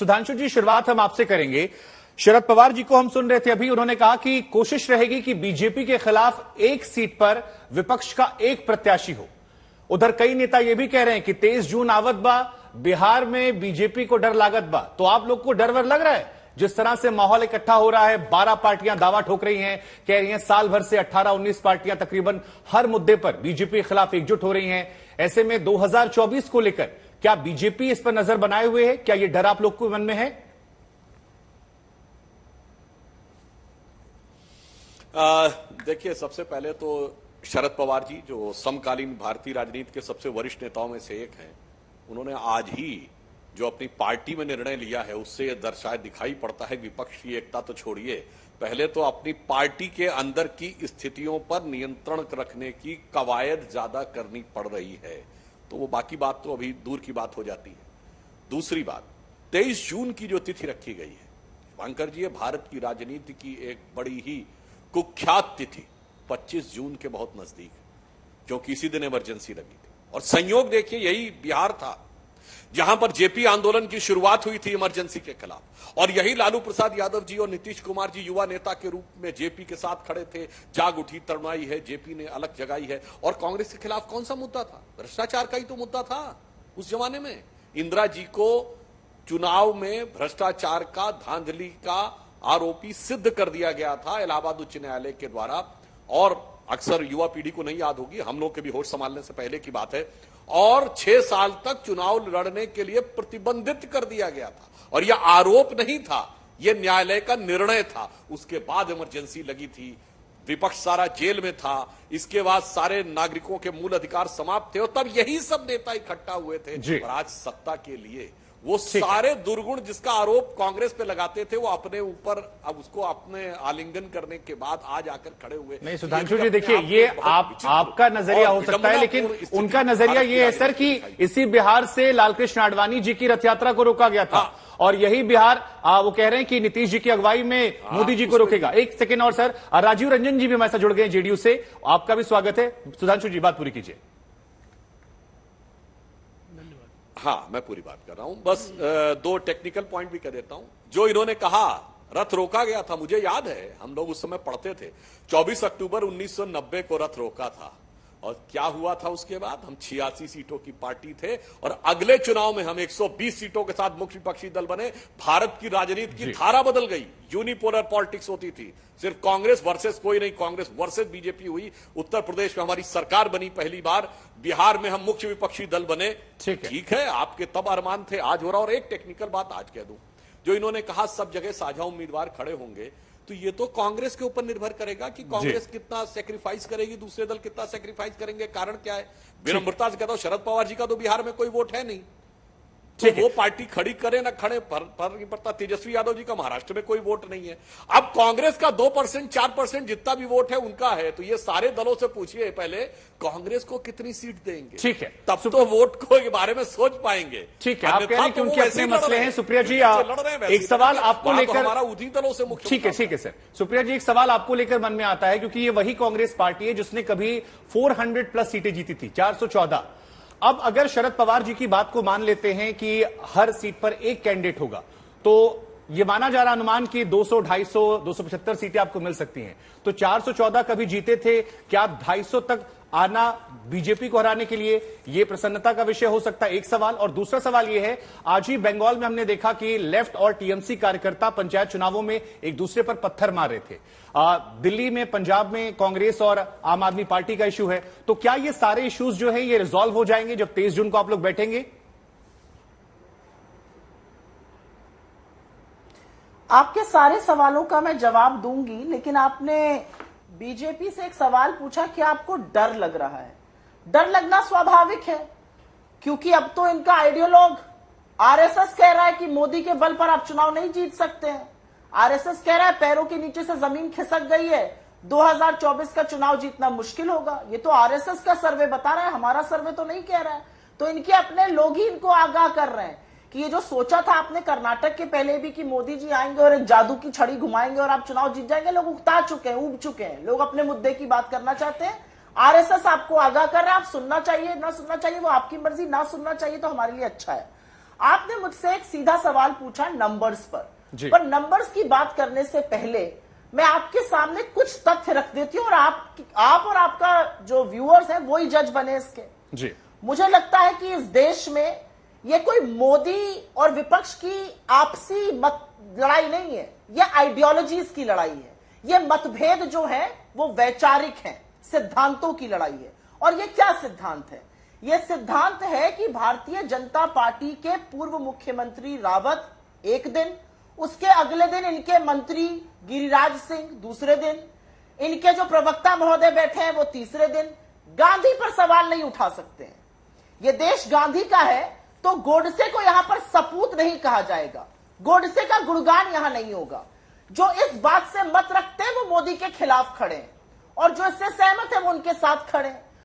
सुधांशु जी, शुरुआत हम आपसे करेंगे। शरद पवार जी को हम सुन रहे थे अभी, उन्होंने कहा कि कोशिश रहेगी कि बीजेपी के खिलाफ एक सीट पर विपक्ष का एक प्रत्याशी हो। उधर कई नेता यह भी कह रहे हैं कि 23 जून आवत बा, बिहार में बीजेपी को डर लागत बा। तो आप लोग को डर वर लग रहा है? जिस तरह से माहौल इकट्ठा हो रहा है, 12 पार्टियां दावा ठोक रही हैं, कह रही हैं साल भर से 18-19 पार्टियां तकरीबन हर मुद्दे पर बीजेपी के खिलाफ एकजुट हो रही हैं। ऐसे में 2024 को लेकर क्या बीजेपी इस पर नजर बनाए हुए है? क्या यह डर आप लोग को मन में है? देखिए, सबसे पहले तो शरद पवार जी जो समकालीन भारतीय राजनीति के सबसे वरिष्ठ नेताओं में से एक हैं, उन्होंने आज ही जो अपनी पार्टी में निर्णय लिया है उससे यह दर्शाए दिखाई पड़ता है विपक्ष की एकता तो छोड़िए, पहले तो अपनी पार्टी के अंदर की स्थितियों पर नियंत्रण रखने की कवायद ज्यादा करनी पड़ रही है। तो वो बाकी बात तो अभी दूर की बात हो जाती है। दूसरी बात, 23 जून की जो तिथि रखी गई है, वांकर जी, भारत की राजनीति की एक बड़ी ही कुख्यात तिथि 25 जून के बहुत नजदीक है, क्योंकि इसी दिन इमरजेंसी लगी थी। और संयोग देखिए, यही बिहार था जहां पर जेपी आंदोलन की शुरुआत हुई थी इमरजेंसी के खिलाफ, और यही लालू प्रसाद यादव जी और नीतीश कुमार जी युवा नेता के रूप में जेपी के साथ खड़े थे। जाग उठी तरुणाई है, जेपी ने अलग जगाई है। और कांग्रेस के खिलाफ कौन सा मुद्दा था? भ्रष्टाचार का ही तो मुद्दा था उस जमाने में। इंदिरा जी को चुनाव में भ्रष्टाचार का, धांधली का आरोपी सिद्ध कर दिया गया था इलाहाबाद उच्च न्यायालय के द्वारा। और अक्सर युवा पीढ़ी को नहीं याद होगी, हम लोग के भी होश संभालने से पहले की बात है। और 6 साल तक चुनाव लड़ने के लिए प्रतिबंधित कर दिया गया था, और यह आरोप नहीं था, यह न्यायालय का निर्णय था। उसके बाद इमरजेंसी लगी थी, विपक्ष सारा जेल में था, इसके बाद सारे नागरिकों के मूल अधिकार समाप्त थे, और तब यही सब नेता इकट्ठा हुए थे। और आज सत्ता के लिए वो सारे दुर्गुण जिसका आरोप कांग्रेस पे लगाते थे, वो अपने ऊपर अब उसको अपने आलिंगन करने के बाद आज आकर खड़े हुए। नहीं सुधांशु जी, देखिए, ये आपका नजरिया हो सकता है, लेकिन उनका नजरिया ये है सर कि इसी बिहार से लालकृष्ण आडवाणी जी की रथ यात्रा को रोका गया था, और यही बिहार वो कह रहे हैं कि नीतीश जी की अगुवाई में मोदी जी को रोकेगा। एक सेकेंड और सर, राजीव रंजन जी भी हमारे साथ जुड़ गए जेडीयू से, आपका भी स्वागत है। सुधांशु जी, बात पूरी कीजिए। हाँ, मैं पूरी बात कर रहा हूं, बस 2 टेक्निकल पॉइंट भी कह देता हूं। जो इन्होंने कहा रथ रोका गया था, मुझे याद है, हम लोग उस समय पढ़ते थे, 24 अक्टूबर 1990 को रथ रोका था। और क्या हुआ था उसके बाद? हम 86 सीटों की पार्टी थे, और अगले चुनाव में हम 120 सीटों के साथ मुख्य विपक्षी दल बने। भारत की राजनीति की धारा बदल गई, यूनिपोलर पॉलिटिक्स होती थी, सिर्फ कांग्रेस वर्सेस कोई नहीं, कांग्रेस वर्सेस बीजेपी हुई। उत्तर प्रदेश में हमारी सरकार बनी पहली बार, बिहार में हम मुख्य विपक्षी दल बने। ठीक है, आपके तब अरमान थे, आज हो रहा। और एक टेक्निकल बात आज कह दूं, जो इन्होंने कहा सब जगह साझा उम्मीदवार खड़े होंगे, तो ये तो कांग्रेस के ऊपर निर्भर करेगा कि कांग्रेस कितना सेक्रीफाइस करेगी, दूसरे दल कितना सेक्रीफाइस करेंगे। कारण क्या है? विनम्रता से कहता हूं, शरद पवार जी का तो बिहार में कोई वोट है नहीं, तो वो पार्टी खड़ी करे ना खड़े फर्क नहीं पड़ता। तेजस्वी यादव जी का महाराष्ट्र में कोई वोट नहीं है। अब कांग्रेस का 2%, 4% जितना भी वोट है उनका है, तो ये सारे दलों से पूछिए पहले कांग्रेस को कितनी सीट देंगे। ठीक है, तब तो वोट को के बारे में सोच पाएंगे। ठीक है, आप कह रहे हैं कि उनके अपने मसले हैं। सुप्रिया जी, एक सवाल आपको लेकर, हमारा उन्हीं दलों से मुख्य। ठीक है सर। सुप्रिया जी, एक सवाल आपको लेकर मन में आता है, क्योंकि ये वही कांग्रेस पार्टी है जिसने कभी 400+ सीटें जीती थी, 414। अब अगर शरद पवार जी की बात को मान लेते हैं कि हर सीट पर एक कैंडिडेट होगा, तो यह माना जा रहा अनुमान कि 200, 250, 275 सीटें आपको मिल सकती हैं। तो 414 कभी जीते थे, क्या 250 तक आना बीजेपी को हराने के लिए यह प्रसन्नता का विषय हो सकता है? एक सवाल। और दूसरा सवाल यह है, आज ही बंगाल में हमने देखा कि लेफ्ट और टीएमसी कार्यकर्ता पंचायत चुनावों में एक दूसरे पर पत्थर मार रहे थे। दिल्ली में, पंजाब में कांग्रेस और आम आदमी पार्टी का इशू है। तो क्या ये सारे इश्यूज जो है ये रिजॉल्व हो जाएंगे जब 23 जून को आप लोग बैठेंगे? आपके सारे सवालों का मैं जवाब दूंगी, लेकिन आपने बीजेपी से एक सवाल पूछा कि आपको डर लग रहा है। डर लगना स्वाभाविक है, क्योंकि अब तो इनका आइडियोलॉग आरएसएस कह रहा है कि मोदी के बल पर आप चुनाव नहीं जीत सकते हैं। आरएसएस कह रहा है पैरों के नीचे से जमीन खिसक गई है, 2024 का चुनाव जीतना मुश्किल होगा। ये तो आरएसएस का सर्वे बता रहा है, हमारा सर्वे तो नहीं कह रहा है। तो इनके अपने लोग ही इनको आगाह कर रहे हैं कि ये जो सोचा था आपने कर्नाटक के पहले भी कि मोदी जी आएंगे और एक जादू की छड़ी घुमाएंगे और आप चुनाव जीत जाएंगे, लोग उकता चुके हैं, उब चुके हैं। लोग अपने मुद्दे की बात करना चाहते हैं। आरएसएस आपको आगाह कर रहा है, आप सुनना चाहिए ना सुनना चाहिए वो आपकी मर्जी, ना सुनना चाहिए तो हमारे लिए अच्छा है। आपने मुझसे एक सीधा सवाल पूछा नंबर्स जी। पर नंबर्स की बात करने से पहले मैं आपके सामने कुछ तथ्य रख देती हूं और आप और आपका जो व्यूअर्स हैं वो ही जज बने इसके। जी। मुझे लगता है कि इस देश में ये कोई मोदी और विपक्ष की आपसी लड़ाई नहीं है, ये आइडियोलॉजीज की लड़ाई है। ये मतभेद जो है वो वैचारिक है, सिद्धांतों की लड़ाई है। और ये क्या सिद्धांत है? ये सिद्धांत है कि भारतीय जनता पार्टी के पूर्व मुख्यमंत्री रावत एक दिन, उसके अगले दिन इनके मंत्री गिरिराज सिंह दूसरे दिन, इनके जो प्रवक्ता महोदय बैठे हैं वो तीसरे दिन गांधी पर सवाल नहीं उठा सकते हैं। ये देश गांधी का है तो गोडसे को यहां पर सपूत नहीं कहा जाएगा, गोडसे का गुणगान यहां नहीं होगा। जो इस बात से मत रखते हैं वो मोदी के खिलाफ खड़े हैं और जो इससे सहमत है वो उनके साथ खड़े हैं।